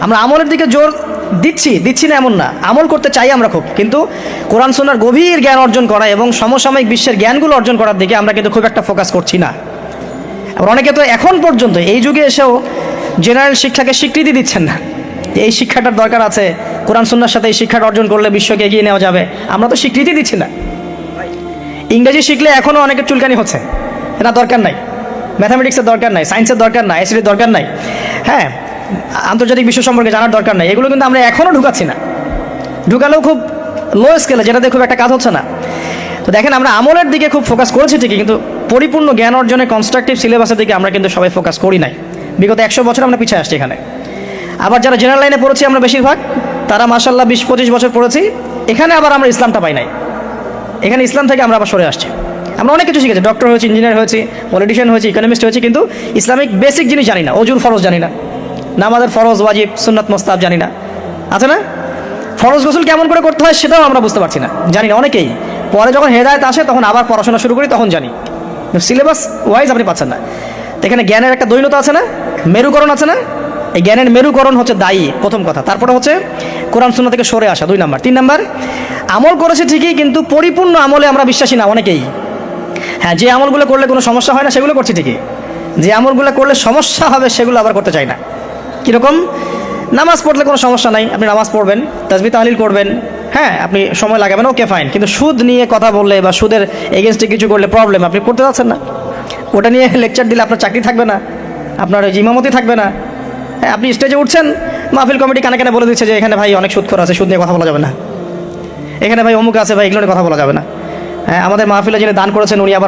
আমরা আমলের দিকে জোর দিচ্ছি না এমন না, আমল করতে চাই আমরা খুব, কিন্তু কোরআন সুন্নাহর গভীর জ্ঞান অর্জন করা এবং সমসাময়িক বিশ্বের জ্ঞানগুলো অর্জন করার দিকে আমরা কিন্তু খুব একটা ফোকাস করছি না। আবার অনেকে তো এখন পর্যন্ত এই যুগে এসেও জেনারেল শিক্ষাকে স্বীকৃতি দিচ্ছেন না, এই শিক্ষাটার দরকার আছে, কোরআন সুন্নাহর সাথে এই শিক্ষাটা অর্জন করলে বিশ্বকে এগিয়ে নেওয়া যাবে, আমরা তো স্বীকৃতি দিচ্ছি না। ইংরেজি শিখলে এখনও অনেকের চুলকানি হচ্ছে, এটা দরকার নাই। ম্যাথামেটিক্সের দরকার নাই, সায়েন্সের দরকার নাই, আইসিটির দরকার নাই, হ্যাঁ, আন্তর্জাতিক বিশ্ব সম্পর্কে জানার দরকার নাই, এগুলো কিন্তু আমরা এখনও ঢুকাচ্ছি না, ঢুকালেও খুব লো স্কেলে, যেটাতে খুব একটা কাজ হচ্ছে না। তো দেখেন, আমরা আমলের দিকে খুব ফোকাস করেছি ঠিকই, কিন্তু পরিপূর্ণ জ্ঞান অর্জনে কনস্ট্রাকটিভ সিলেবাসের দিকে আমরা কিন্তু সবাই ফোকাস করি নাই। বিগত 100 বছর আমরা পিছিয়ে আসছি এখানে। আবার যারা জেনারেল লাইনে পড়েছি আমরা বেশিরভাগ, তারা মাশাআল্লাহ 20-25 বছর পড়েছি, এখানে আবার আমরা ইসলামটা পাই নাই, এখানে ইসলাম থেকে আমরা আবার সরে আসছি। আমরা অনেক কিছু শিখেছি, ডক্টর হয়েছি, ইঞ্জিনিয়ার হয়েছি, পলিটিশিয়ান হয়েছি, ইকোনমিস্ট হয়েছি, কিন্তু ইসলামিক বেসিক জিনিস জানি না। অজুর ফরজ জানি না, নামাজের ফরজ, ওয়াজিব, সুন্নাত, মুস্তাহাব জানি না, আছে না? ফরজ গোসল কেমন করে করতে হয় সেটাও আমরা বুঝতে পারছি না, জানি না অনেকেই। পরে যখন হেদায়েত আসে তখন আবার পড়াশোনা শুরু করি, তখন জানি। সিলেবাস ওয়াইজ আপনি পাচ্ছেন না। তো এখানে জ্ঞানের একটা দৈন্যতা আছে না, মেরুকরণ আছে না? এই জ্ঞানের মেরুকরণ হচ্ছে দায়ী, প্রথম কথা। তারপরে হচ্ছে কোরআন সুন্নাহ থেকে সরে আসা, 2 নাম্বার। 3 নাম্বার, আমল করেছে ঠিকই, কিন্তু পরিপূর্ণ আমলে আমরা বিশ্বাসী না অনেকেই। হ্যাঁ, যে আমলগুলো করলে কোনো সমস্যা হয় না সেগুলো করছি ঠিকই, যে আমলগুলো করলে সমস্যা হবে সেগুলো আবার করতে চাই না। কীরকম? নামাজ পড়লে কোনো সমস্যা নাই, আপনি নামাজ পড়বেন, তাসবিহ তাহলিল করবেন, হ্যাঁ, আপনি সময় লাগাবেন, ওকে ফাইন। কিন্তু সুদ নিয়ে কথা বললে বা সুদের এগেনস্টে কিছু করলে প্রবলেম, আপনি করতে যাচ্ছেন না। ওটা নিয়ে লেকচার দিলে আপনার চাকরি থাকবে না, আপনার ইমামতি থাকবে না। হ্যাঁ, আপনি স্টেজে উঠছেন, মাহফিল কমিটি কানে কানে বলে দিচ্ছে যে এখানে ভাই অনেক সুদখোর আছে, সুদ নিয়ে কথা বলা যাবে না, এখানে ভাই অমুক আছে, ভাই এগুলো নিয়ে কথা বলা যাবে না। হ্যাঁ, আমাদের মাহফিলে যিনি দান করেছেন উনি আবার